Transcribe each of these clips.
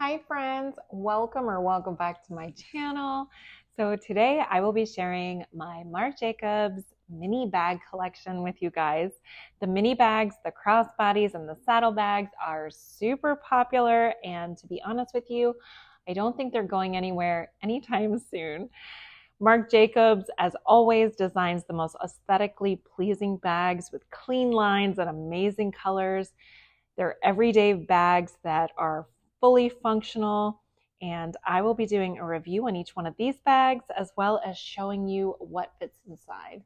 Hi friends, welcome back to my channel. So today I will be sharing my Marc Jacobs mini bag collection with you guys. The mini bags, the crossbodies, and the saddlebags are super popular, and to be honest with you, I don't think they're going anywhere anytime soon. Marc Jacobs, as always, designs the most aesthetically pleasing bags with clean lines and amazing colors. They're everyday bags that are fully functional, and I will be doing a review on each one of these bags as well as showing you what fits inside.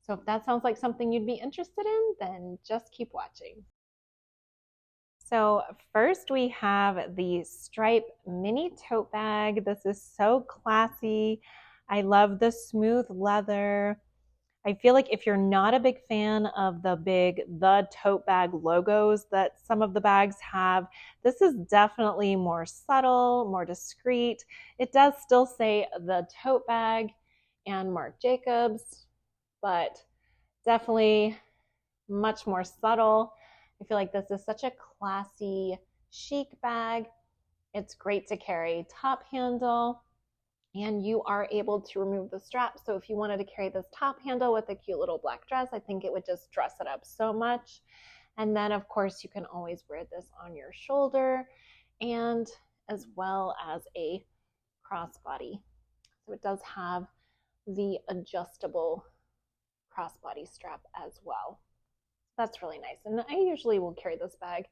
So if that sounds like something you'd be interested in, then just keep watching. So first we have the Stripe Mini Tote bag. This is so classy. I love the smooth leather. I feel like if you're not a big fan of the tote bag logos that some of the bags have, this is definitely more subtle, more discreet. It does still say the tote bag and Marc Jacobs, but definitely much more subtle. I feel like this is such a classy, chic bag. It's great to carry. Top handle, and you are able to remove the strap. So if you wanted to carry this top handle with a cute little black dress, I think it would just dress it up so much. And then of course you can always wear this on your shoulder, and as well as a crossbody. So it does have the adjustable crossbody strap as well. That's really nice. And I usually will carry this bag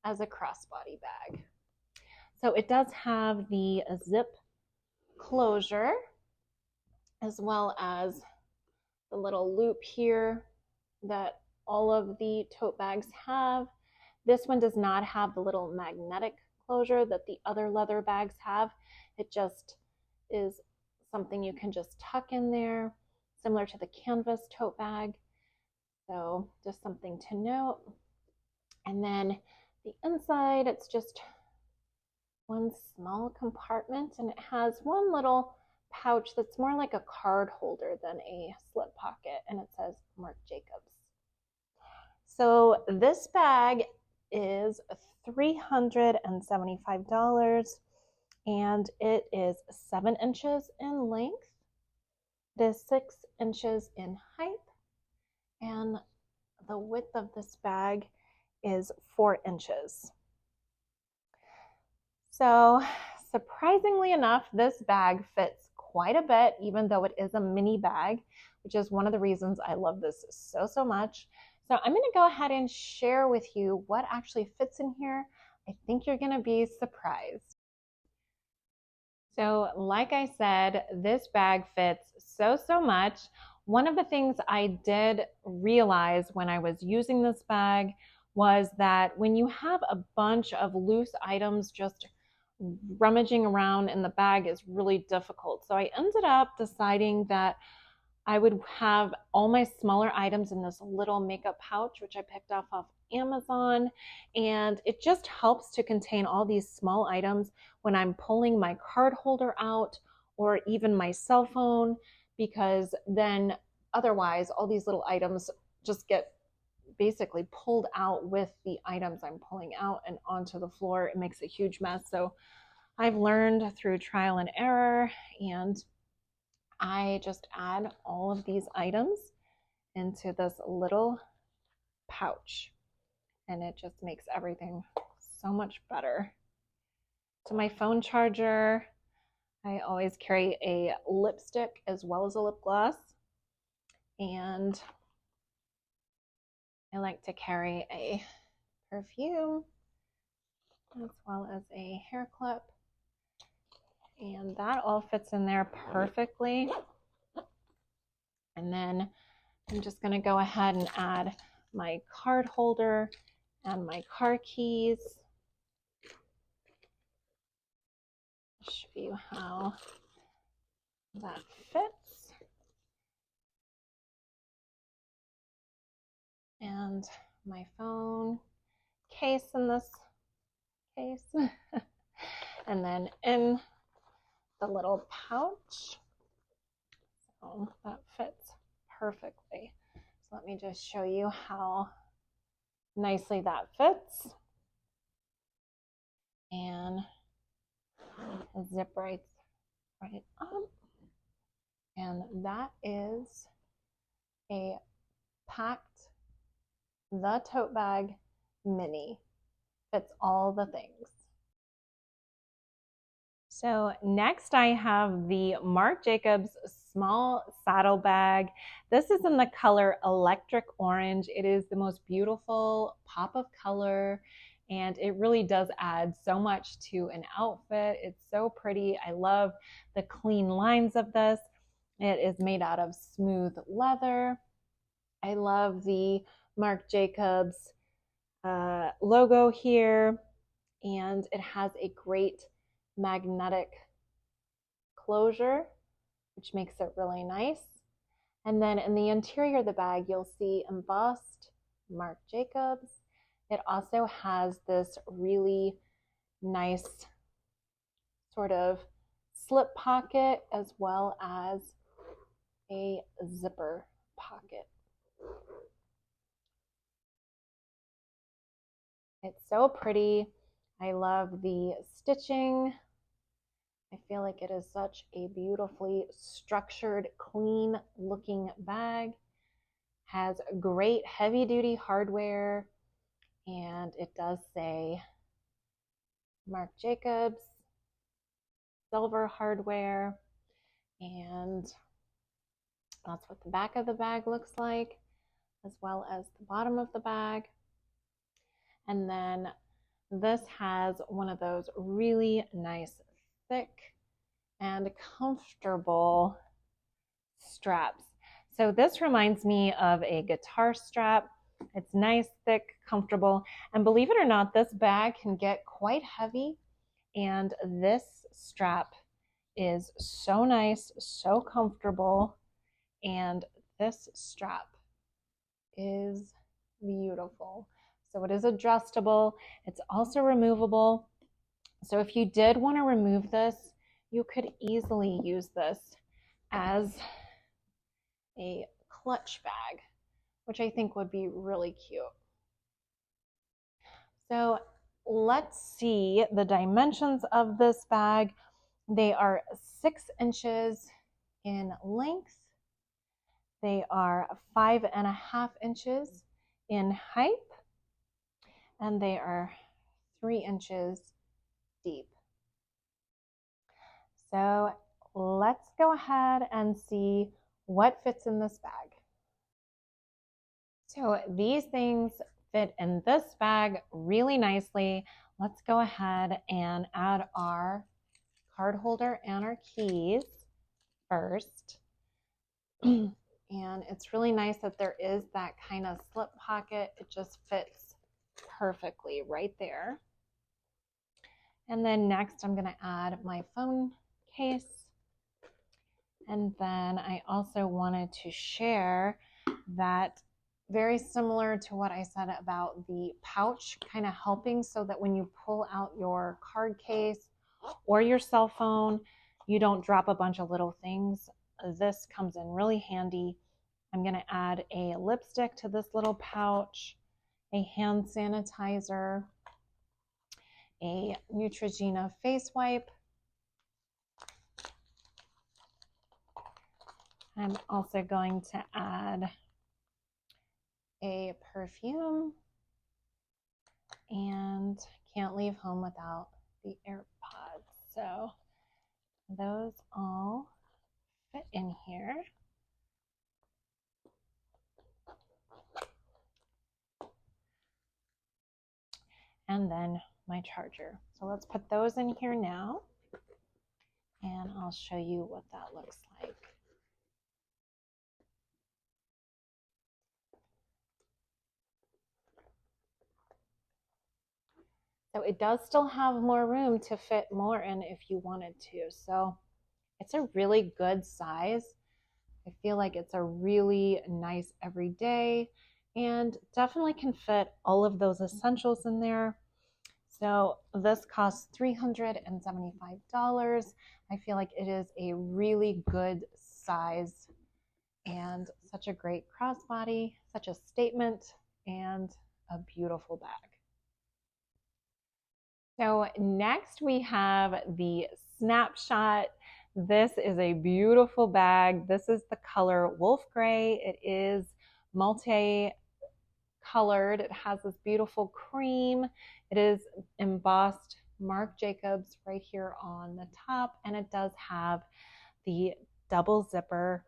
as a crossbody bag. So it does have the zip closure, as well as the little loop here that all of the tote bags have. This one does not have the little magnetic closure that the other leather bags have. It just is something you can just tuck in there, similar to the canvas tote bag. So just something to note. And then the inside, it's just one small compartment, and it has one little pouch that's more like a card holder than a slip pocket, and it says Marc Jacobs. So this bag is $375, and it is 7 inches in length. It is 6 inches in height, and the width of this bag is 4 inches. So surprisingly enough, this bag fits quite a bit, even though it is a mini bag, which is one of the reasons I love this so much. So I'm going to go ahead and share with you what actually fits in here. I think you're going to be surprised. So like I said, this bag fits so much. One of the things I did realize when I was using this bag was that when you have a bunch of loose items, just rummaging around in the bag is really difficult. So I ended up deciding that I would have all my smaller items in this little makeup pouch, which I picked off of Amazon. And it just helps to contain all these small items when I'm pulling my card holder out or even my cell phone, because then otherwise all these little items just get basically pulled out with the items I'm pulling out and onto the floor. It makes a huge mess. So I've learned through trial and error, and I just add all of these items into this little pouch, and it just makes everything so much better. To my phone charger, I always carry a lipstick as well as a lip gloss, and I like to carry a perfume as well as a hair clip, and that all fits in there perfectly. And then I'm just going to go ahead and add my card holder and my car keys. I'll show you how that fits. And my phone case in this case. And then in the little pouch. So that fits perfectly. So let me just show you how nicely that fits. And zip right up. And that is a packed The Tote Bag Mini. Fits all the things. So next I have the Marc Jacobs small saddle bag. This is in the color electric orange. It is the most beautiful pop of color, and it really does add so much to an outfit. It's so pretty. I love the clean lines of this. It is made out of smooth leather. I love the Marc Jacobs logo here, and it has a great magnetic closure, which makes it really nice. And then in the interior of the bag, you'll see embossed Marc Jacobs. It also has this really nice sort of slip pocket as well as a zipper pocket. It's so pretty. I love the stitching. I feel like it is such a beautifully structured, clean looking bag. Has great heavy duty hardware, and it does say Marc Jacobs silver hardware, and that's what the back of the bag looks like, as well as the bottom of the bag. And then this has one of those really nice, thick and comfortable straps. So this reminds me of a guitar strap. It's nice, thick, comfortable, and believe it or not, this bag can get quite heavy, and this strap is so nice, so comfortable, and this strap is beautiful. So it is adjustable. It's also removable. So if you did want to remove this, you could easily use this as a clutch bag, which I think would be really cute. So let's see the dimensions of this bag. They are 6 inches in length. They are 5.5 inches in height, and they are 3 inches deep. So let's go ahead and see what fits in this bag. So these things fit in this bag really nicely. Let's go ahead and add our card holder and our keys first. And it's really nice that there is that kind of slip pocket. It just fits perfectly right there. And then next I'm going to add my phone case. And then I also wanted to share that, very similar to what I said about the pouch kind of helping so that when you pull out your card case or your cell phone, you don't drop a bunch of little things. This comes in really handy. I'm going to add a lipstick to this little pouch, a hand sanitizer, a Neutrogena face wipe. I'm also going to add a perfume, and can't leave home without the AirPods. So those all fit in here. And then my charger. So let's put those in here now, and I'll show you what that looks like. So it does still have more room to fit more in if you wanted to. So it's a really good size. I feel like it's a really nice everyday, and definitely can fit all of those essentials in there. So this costs $375. I feel like it is a really good size and such a great crossbody, such a statement, and a beautiful bag. So next we have the Snapshot. This is a beautiful bag. This is the color wolf gray. It is multi-colored. It has this beautiful cream. It is embossed Marc Jacobs right here on the top, and it does have the double zipper.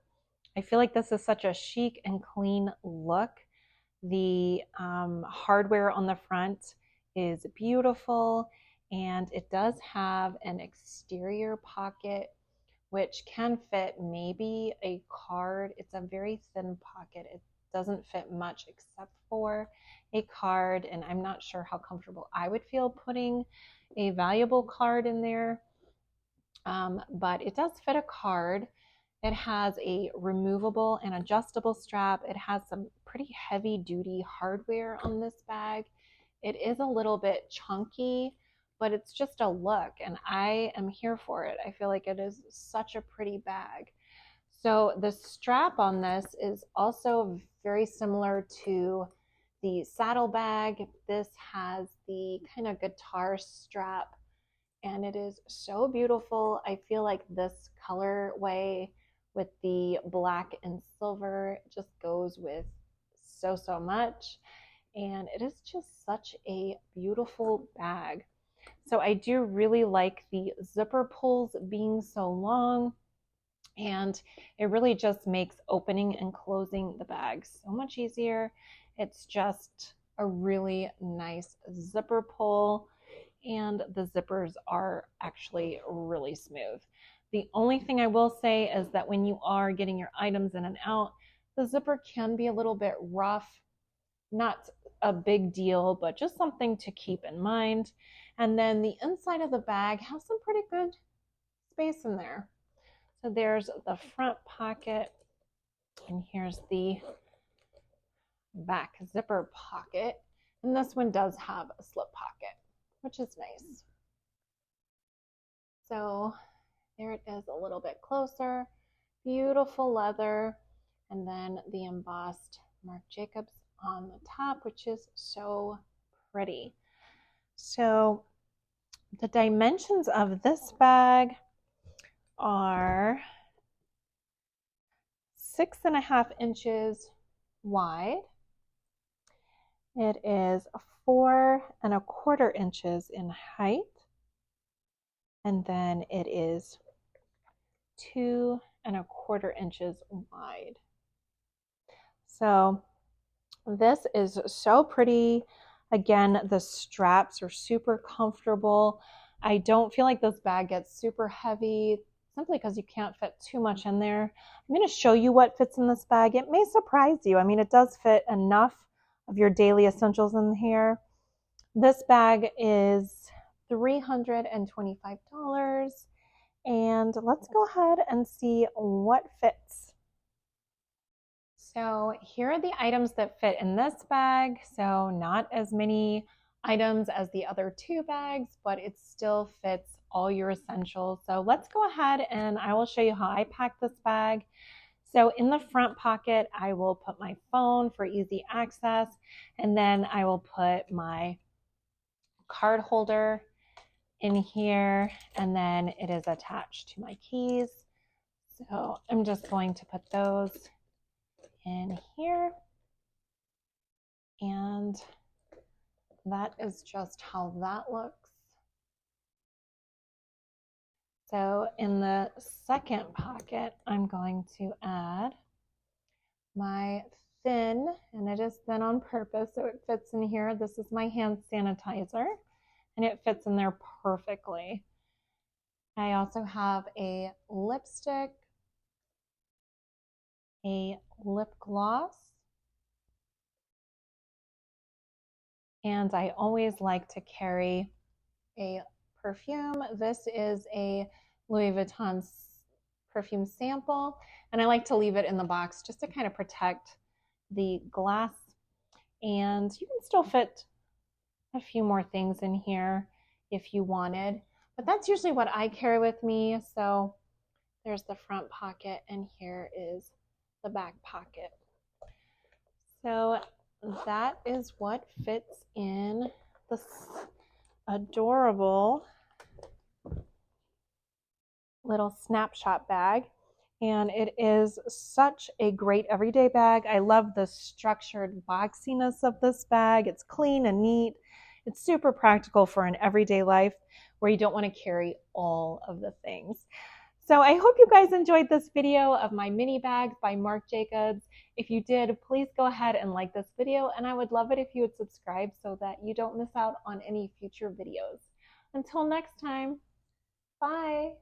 I feel like this is such a chic and clean look. The hardware on the front is beautiful, and it does have an exterior pocket which can fit maybe a card. It's a very thin pocket. It doesn't fit much except for a card, and I'm not sure how comfortable I would feel putting a valuable card in there, but it does fit a card. It has a removable and adjustable strap. It has some pretty heavy duty hardware on this bag. It is a little bit chunky, but it's just a look, and I am here for it. I feel like it is such a pretty bag. So the strap on this is also very similar to the saddle bag. This has the kind of guitar strap, and it is so beautiful. I feel like this colorway with the black and silver just goes with so much, and it is just such a beautiful bag. So I do really like the zipper pulls being so long, and it really just makes opening and closing the bag so much easier. It's just a really nice zipper pull, and the zippers are actually really smooth. The only thing I will say is that when you are getting your items in and out, the zipper can be a little bit rough. Not a big deal, but just something to keep in mind. And then the inside of the bag has some pretty good space in there. So there's the front pocket, and here's the back zipper pocket. And this one does have a slip pocket, which is nice. So there it is a little bit closer. Beautiful leather, and then the embossed Marc Jacobs on the top, which is so pretty. So the dimensions of this bag are 6.5 inches wide. It is 4.25 inches in height, and then it is 2.25 inches wide. So this is so pretty. Again, the straps are super comfortable. I don't feel like this bag gets super heavy simply because you can't fit too much in there. I'm going to show you what fits in this bag. It may surprise you. I mean, it does fit enough of your daily essentials in here. This bag is $325. And let's go ahead and see what fits. So here are the items that fit in this bag. So not as many items as the other two bags, but it still fits all your essentials. So let's go ahead and I will show you how I pack this bag. So in the front pocket, I will put my phone for easy access, and then I will put my card holder in here, and then it is attached to my keys. So I'm just going to put those in here, and that is just how that looks. So in the second pocket, I'm going to add my thin, and it is thin on purpose so it fits in here. This is my hand sanitizer, and it fits in there perfectly. I also have a lipstick, a lip gloss, and I always like to carry a perfume. This is a Louis Vuitton perfume sample, and I like to leave it in the box just to kind of protect the glass. And you can still fit a few more things in here if you wanted, but that's usually what I carry with me. So there's the front pocket, and here is the back pocket. So that is what fits in adorable little Snapshot bag. And it is such a great everyday bag. I love the structured boxiness of this bag. It's clean and neat. It's super practical for an everyday life where you don't want to carry all of the things. So I hope you guys enjoyed this video of my mini bags by Marc Jacobs. If you did, please go ahead and like this video, and I would love it if you would subscribe so that you don't miss out on any future videos. Until next time, bye.